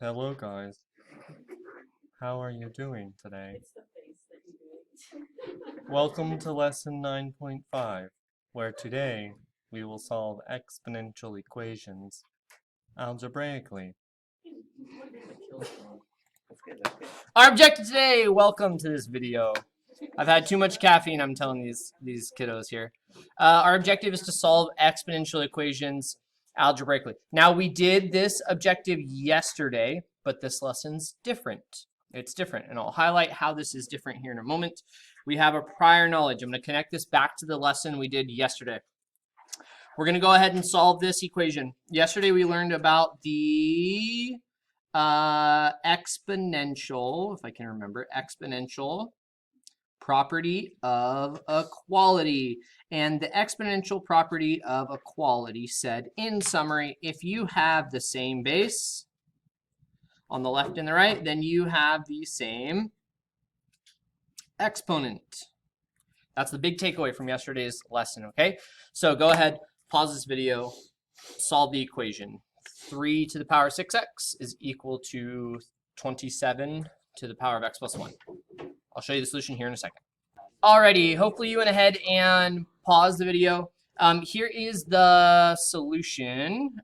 Hello guys, how are you doing today? It's the face that you do it. Welcome to lesson 9.5, where today we will solve exponential equations algebraically. Our objective today, welcome to this video. I've had too much caffeine, I'm telling these kiddos here. Our objective is to solve exponential equations algebraically. Now, we did this objective yesterday, but this lesson's different. It's different, and I'll highlight how this is different here in a moment. We have a prior knowledge. I'm going to connect this back to the lesson we did yesterday. We're going to go ahead and solve this equation. Yesterday, we learned about the exponential, if I can remember, exponential property of equality. And the exponential property of equality said, in summary, if you have the same base on the left and the right, then you have the same exponent. That's the big takeaway from yesterday's lesson, okay? So go ahead, pause this video, solve the equation. 3 to the power 6x is equal to 27 to the power of x plus 1. I'll show you the solution here in a second. Alrighty, hopefully you went ahead and paused the video. Here is the solution.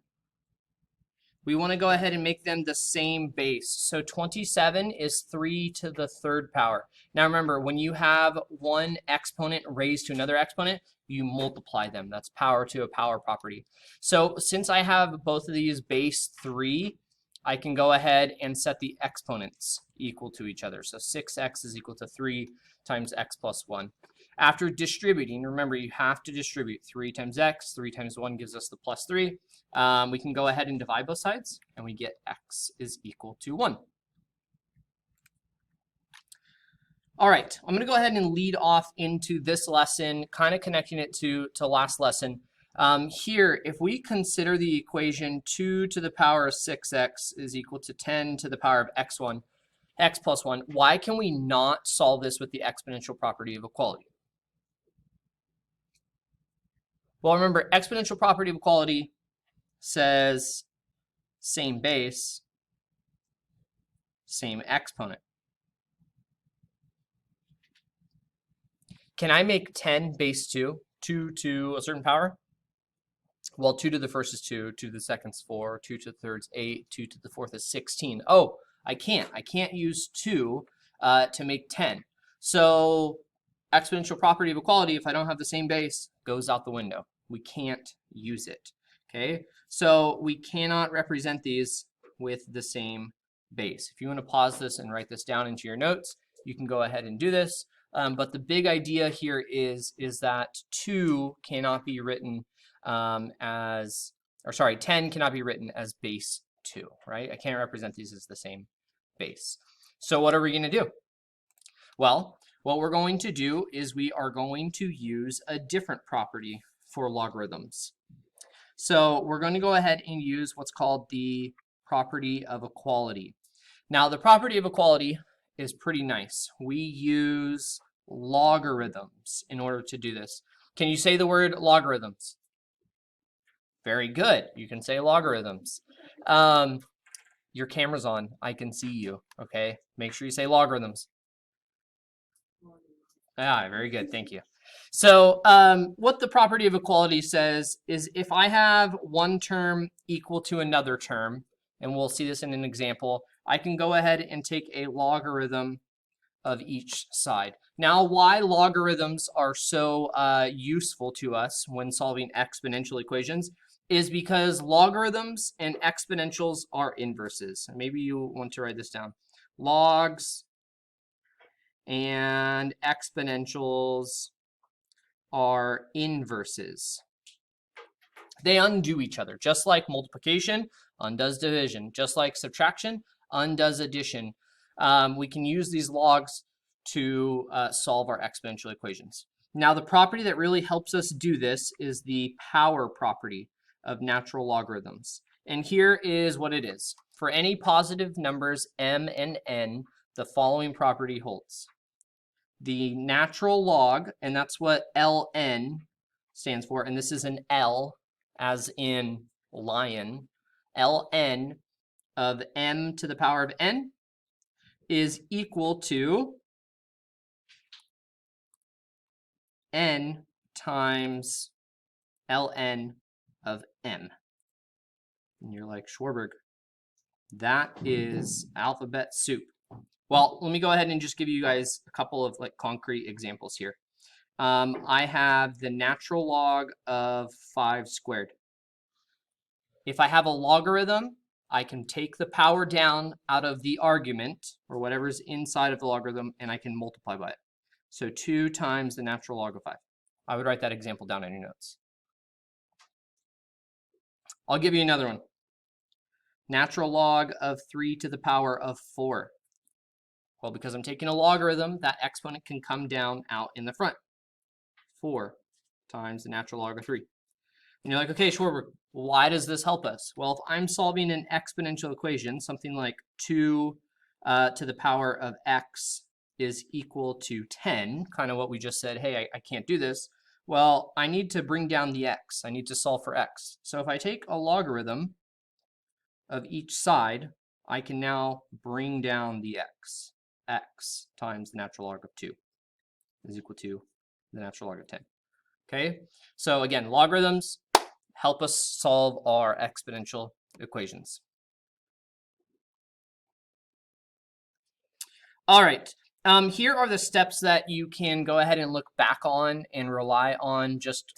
We want to go ahead and make them the same base. So 27 is 3 to the third power. Now remember, when you have one exponent raised to another exponent, you multiply them. That's power to a power property. So since I have both of these base 3, I can go ahead and set the exponents equal to each other. So 6x is equal to 3 times x plus 1. After distributing, remember you have to distribute 3 times x, 3 times 1 gives us the plus 3. We can go ahead and divide both sides, and we get x is equal to 1. All right, I'm going to go ahead and lead off into this lesson, kind of connecting it to last lesson. Here, if we consider the equation 2 to the power of 6x is equal to 10 to the power of x plus 1, why can we not solve this with the exponential property of equality? Well, remember, exponential property of equality says same base, same exponent. Can I make 10 base 2 to a certain power? Well, 2 to the first is 2, 2 to the second is 4, 2 to the third is 8, 2 to the fourth is 16. Oh, I can't use 2 to make 10. So exponential property of equality, if I don't have the same base, goes out the window. We can't use it, okay? So we cannot represent these with the same base. If you want to pause this and write this down into your notes, you can go ahead and do this. But the big idea here is that 2 cannot be written 10 cannot be written as base 2, right? I can't represent these as the same base. So what are we going to do? Well, what we're going to do is we are going to use a different property for logarithms. So we're going to go ahead and use what's called the property of equality. Now, the property of equality is pretty nice. We use logarithms in order to do this. Can you say the word logarithms? Very good. You can say logarithms. Your camera's on. I can see you, okay? Make sure you say logarithms. Ah, very good. Thank you. So what the property of equality says is if I have one term equal to another term, and we'll see this in an example, I can go ahead and take a logarithm of each side. Now, why logarithms are so useful to us when solving exponential equations is because logarithms and exponentials are inverses. Maybe you want to write this down. Logs and exponentials are inverses. They undo each other, just like multiplication undoes division, just like subtraction undoes addition. We can use these logs to solve our exponential equations. Now, the property that really helps us do this is the power property of natural logarithms. And here is what it is. For any positive numbers m and n, the following property holds. The natural log, and that's what ln stands for, and this is an L as in lion, ln of m to the power of n is equal to n times ln of m. And you're like, Schwarberg, that is alphabet soup. Well, let me go ahead and just give you guys a couple of like concrete examples here. I have the natural log of 5 squared. If I have a logarithm, I can take the power down out of the argument, or whatever's inside of the logarithm, and I can multiply by it. So 2 times the natural log of 5. I would write that example down in your notes. I'll give you another one. Natural log of 3 to the power of 4. Well, because I'm taking a logarithm, that exponent can come down out in the front. 4 times the natural log of 3. And you're like, okay, Schwarberg, why does this help us? Well, if I'm solving an exponential equation, something like 2 to the power of x is equal to 10, kind of what we just said, hey, I can't do this. Well, I need to bring down the x. I need to solve for x. So if I take a logarithm of each side, I can now bring down the x. X times the natural log of 2 is equal to the natural log of 10. Okay, so again, logarithms help us solve our exponential equations. All right, here are the steps that you can go ahead and look back on and rely on just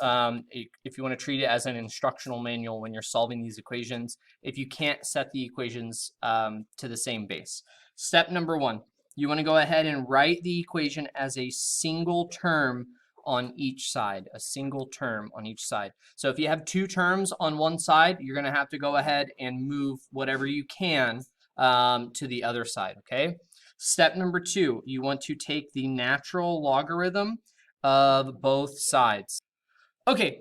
if you want to treat it as an instructional manual when you're solving these equations, if you can't set the equations to the same base. Step number 1, you want to go ahead and write the equation as a single term on each side, a single term on each side. So if you have 2 terms on one side, you're going to have to go ahead and move whatever you can to the other side, okay? Step number 2, you want to take the natural logarithm of both sides. Okay,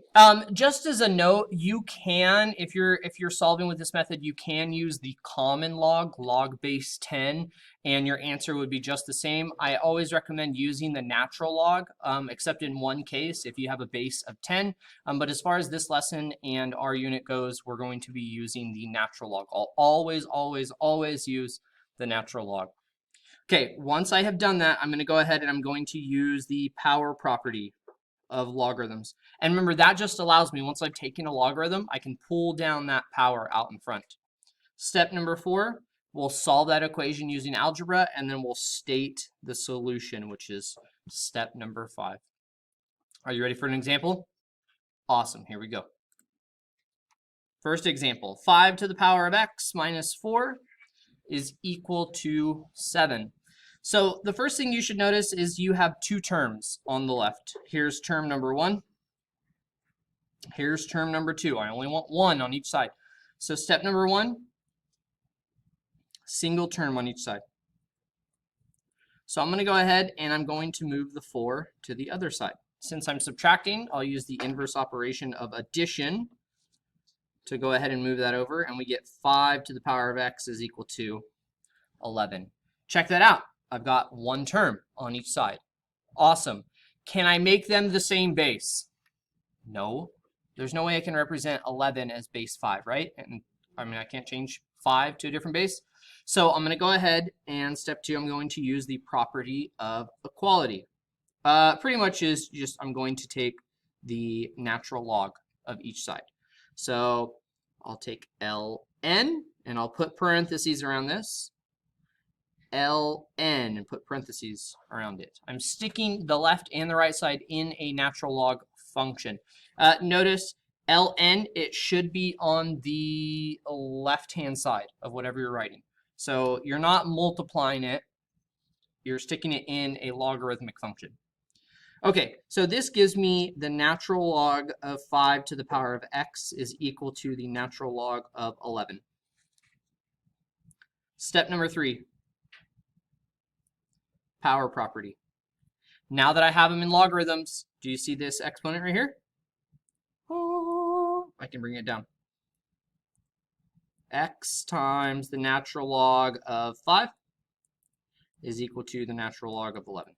just as a note, you can, if you're solving with this method, you can use the common log base 10, and your answer would be just the same. I always recommend using the natural log, except in one case, if you have a base of 10. But as far as this lesson and our unit goes, we're going to be using the natural log. I'll always, always, always use the natural log. Okay, once I have done that, I'm going to go ahead and I'm going to use the power property of logarithms. And remember, that just allows me, once I've taken a logarithm, I can pull down that power out in front. Step number 4, we'll solve that equation using algebra, and then we'll state the solution, which is step number 5. Are you ready for an example? Awesome, here we go. First example, 5 to the power of x minus 4 is equal to 7. So the first thing you should notice is you have 2 terms on the left. Here's term number 1. Here's term number 2. I only want 1 on each side. So step number 1, single term on each side. So I'm going to go ahead and I'm going to move the 4 to the other side. Since I'm subtracting, I'll use the inverse operation of addition to go ahead and move that over, and we get 5 to the power of x is equal to 11. Check that out. I've got 1 term on each side. Awesome. Can I make them the same base? No. There's no way I can represent 11 as base 5, right? And I mean, I can't change 5 to a different base. So I'm going to go ahead and step 2, I'm going to use the property of equality. Pretty much is just I'm going to take the natural log of each side. So I'll take ln and I'll put parentheses around this. ln and put parentheses around it. I'm sticking the left and the right side in a natural log function. Notice ln, it should be on the left-hand side of whatever you're writing. So you're not multiplying it, you're sticking it in a logarithmic function. Okay, so this gives me the natural log of 5 to the power of x is equal to the natural log of 11. Step number 3, power property. Now that I have them in logarithms, do you see this exponent right here? Oh, I can bring it down. X times the natural log of 5 is equal to the natural log of 11.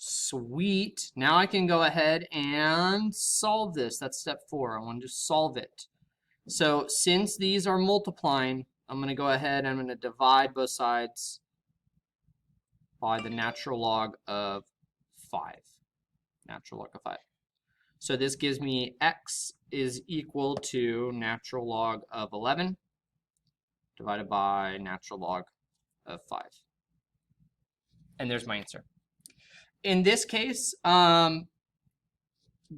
Sweet. Now I can go ahead and solve this. That's step 4. I want to just solve it. So since these are multiplying, I'm going to go ahead and I'm going to divide both sides by the natural log of 5. Natural log of 5. So this gives me x is equal to natural log of 11 divided by natural log of 5. And there's my answer. In this case,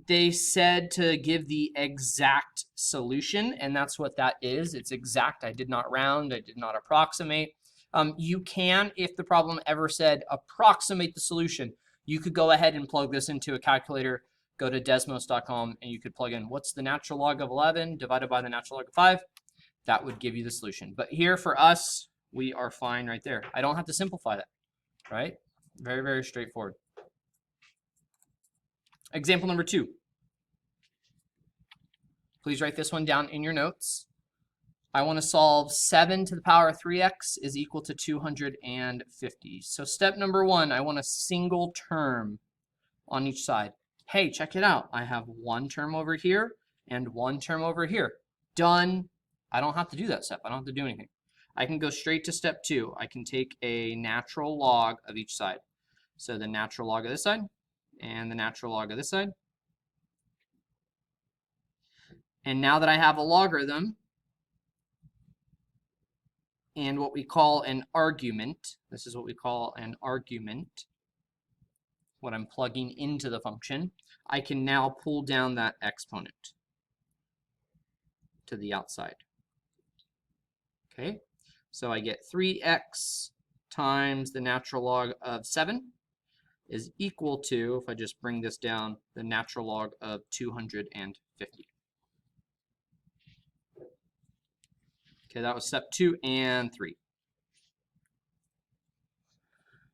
they said to give the exact solution, and that's what that is. It's exact. I did not round. I did not approximate. You can, if the problem ever said approximate the solution, you could go ahead and plug this into a calculator, go to desmos.com, and you could plug in what's the natural log of 11 divided by the natural log of 5. That would give you the solution. But here for us, we are fine right there. I don't have to simplify that, right? Very, very straightforward. Example number 2. Please write this one down in your notes. I want to solve 7 to the power of 3x is equal to 250. So step number 1, I want a single term on each side. Hey, check it out. I have one term over here and one term over here. Done. I don't have to do that step. I don't have to do anything. I can go straight to step 2. I can take a natural log of each side. So the natural log of this side and the natural log of this side. And now that I have a logarithm and what we call an argument, this is what we call an argument, what I'm plugging into the function, I can now pull down that exponent to the outside. Okay, so I get 3x times the natural log of 7 is equal to, if I just bring this down, the natural log of 250. Okay, that was step 2 and 3.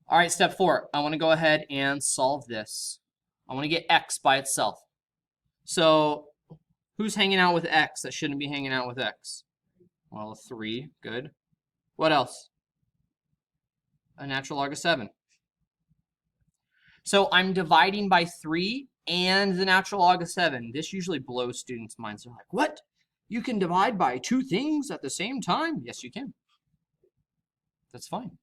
All right, step 4. I want to go ahead and solve this. I want to get x by itself. So who's hanging out with x that shouldn't be hanging out with x? Well, 3. Good. What else? A natural log of 7. So I'm dividing by 3 and the natural log of 7. This usually blows students' minds. They're like, what? You can divide by 2 things at the same time? Yes, you can. That's fine.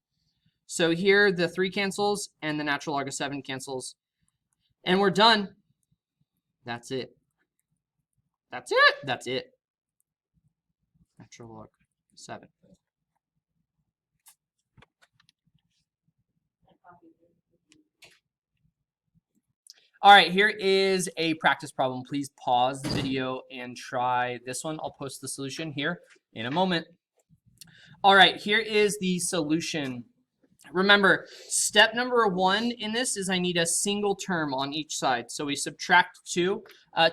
So here the 3 cancels and the natural log of 7 cancels. And we're done. That's it. That's it. That's it. Natural log 7. All right, here is a practice problem. Please pause the video and try this one. I'll post the solution here in a moment. All right, here is the solution. Remember, step number 1 in this is I need a single term on each side. So we subtract 2.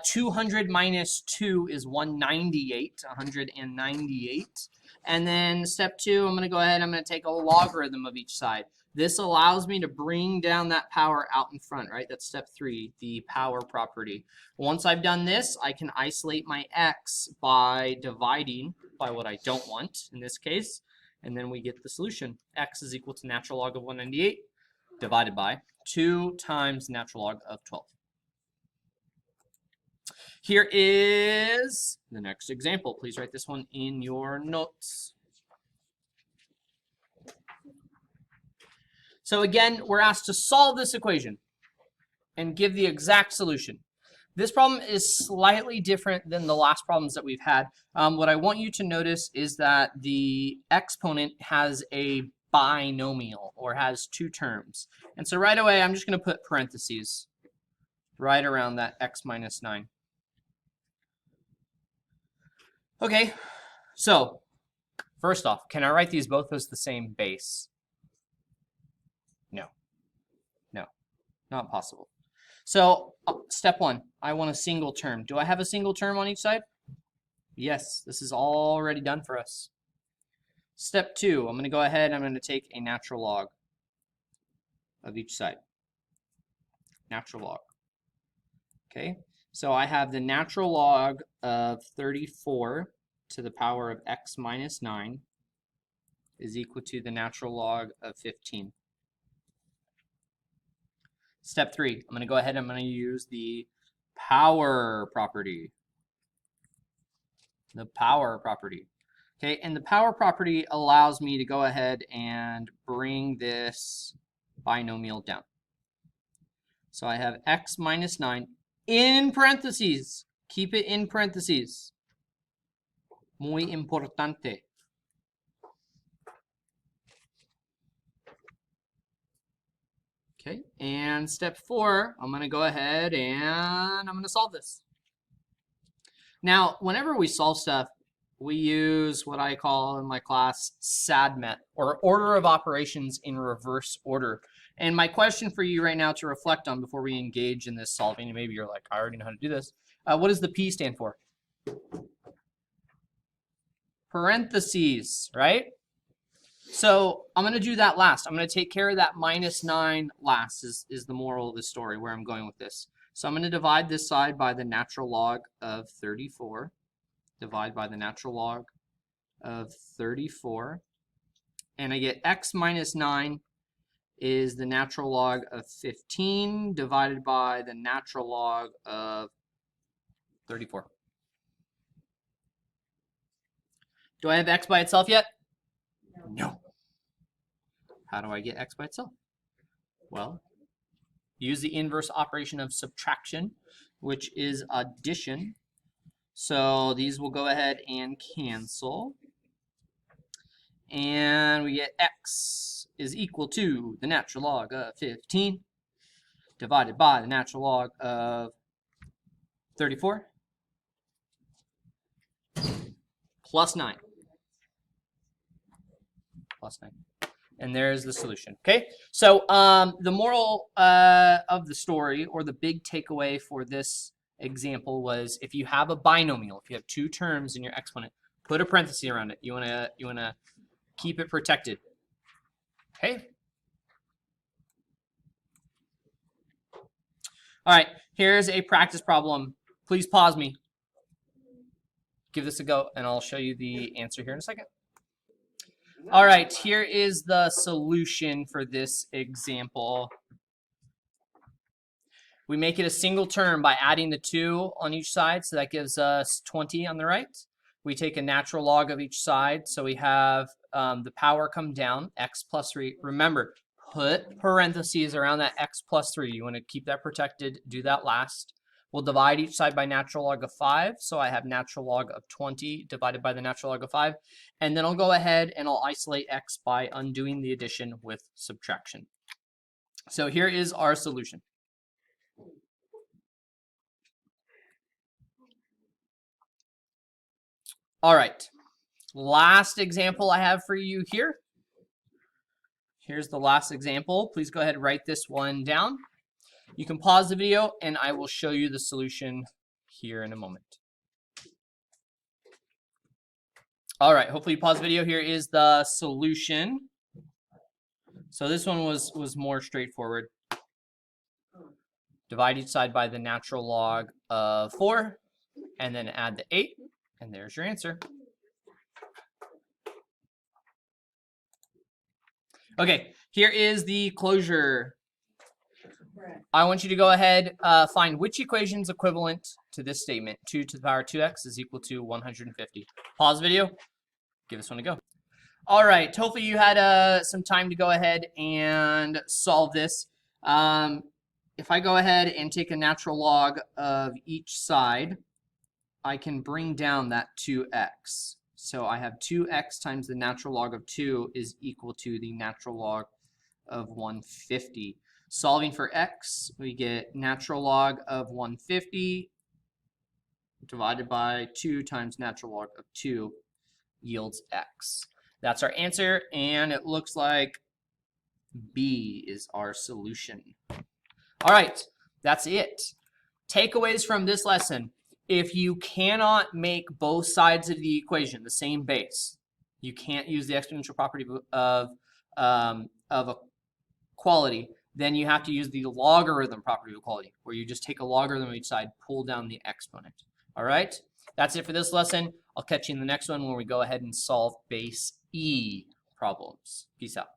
200 minus 2 is 198, 198. And then step 2, I'm going to go ahead, I'm going to take a logarithm of each side. This allows me to bring down that power out in front, right? That's step 3, the power property. Once I've done this, I can isolate my x by dividing by what I don't want in this case. And then we get the solution. X is equal to natural log of 198 divided by 2 times natural log of 12. Here is the next example. Please write this one in your notes. So again, we're asked to solve this equation and give the exact solution. This problem is slightly different than the last problems that we've had. What I want you to notice is that the exponent has a binomial or has 2 terms. And so right away, I'm just going to put parentheses right around that x minus 9. Okay, so first off, can I write these both as the same base? No, not possible. So step 1, I want a single term. Do I have a single term on each side? Yes, this is already done for us. Step 2, I'm going to go ahead and I'm going to take a natural log of each side. Natural log. Okay, so I have the natural log of 34 to the power of x minus 9 is equal to the natural log of 15. Step 3, I'm going to go ahead and I'm going to use the power property. The power property. Okay, and the power property allows me to go ahead and bring this binomial down. So I have x minus 9 in parentheses. Keep it in parentheses. Muy importante. Okay, and step 4, I'm going to go ahead and I'm going to solve this. Now, whenever we solve stuff, we use what I call in my class SADMET, or order of operations in reverse order. And my question for you right now to reflect on before we engage in this solving, and maybe you're like, I already know how to do this. What does the P stand for? Parentheses, right? So I'm going to do that last. I'm going to take care of that minus 9 last is the moral of the story, where I'm going with this. So I'm going to divide this side by the natural log of 34. Divide by the natural log of 34. And I get x minus 9 is the natural log of 15 divided by the natural log of 34. Do I have x by itself yet? No. How do I get x by itself? Well, use the inverse operation of subtraction, which is addition. So these will go ahead and cancel. And we get x is equal to the natural log of 15 divided by the natural log of 34 plus 9. Plus 9. And there's the solution. Okay, so the moral of the story, or the big takeaway for this example, was if you have a binomial, if you have two terms in your exponent, put a parenthesis around it. You wanna keep it protected. Okay. All right, here's a practice problem. Please pause me. Give this a go, and I'll show you the answer here in a second. All right, here is the solution for this example. We make it a single term by adding the 2 on each side, so that gives us 20 on the right. We take a natural log of each side, so we have the power come down, x plus 3. Remember, put parentheses around that x plus 3. You want to keep that protected, do that last. We'll divide each side by natural log of 5, so I have natural log of 20 divided by the natural log of 5. And then I'll go ahead and I'll isolate x by undoing the addition with subtraction. So here is our solution. All right, last example I have for you here. Here's the last example. Please go ahead and write this one down. You can pause the video and I will show you the solution here in a moment. All right, hopefully you pause the video. Here is the solution. So this one was more straightforward. Divide each side by the natural log of 4 and then add the 8, and there's your answer. Okay, here is the closure. I want you to go ahead, find which equation is equivalent to this statement. 2 to the power 2x is equal to 150. Pause the video. Give this one a go. All right, hopefully you had some time to go ahead and solve this. If I go ahead and take a natural log of each side, I can bring down that 2x. So I have 2x times the natural log of 2 is equal to the natural log of 150. Solving for x, we get natural log of 150 divided by 2 times natural log of 2 yields x. That's our answer, and it looks like B is our solution. All right, that's it. Takeaways from this lesson. If you cannot make both sides of the equation the same base, you can't use the exponential property of equality, then you have to use the logarithm property of equality, where you just take a logarithm of each side, pull down the exponent. All right, that's it for this lesson. I'll catch you in the next one when we go ahead and solve base E problems. Peace out.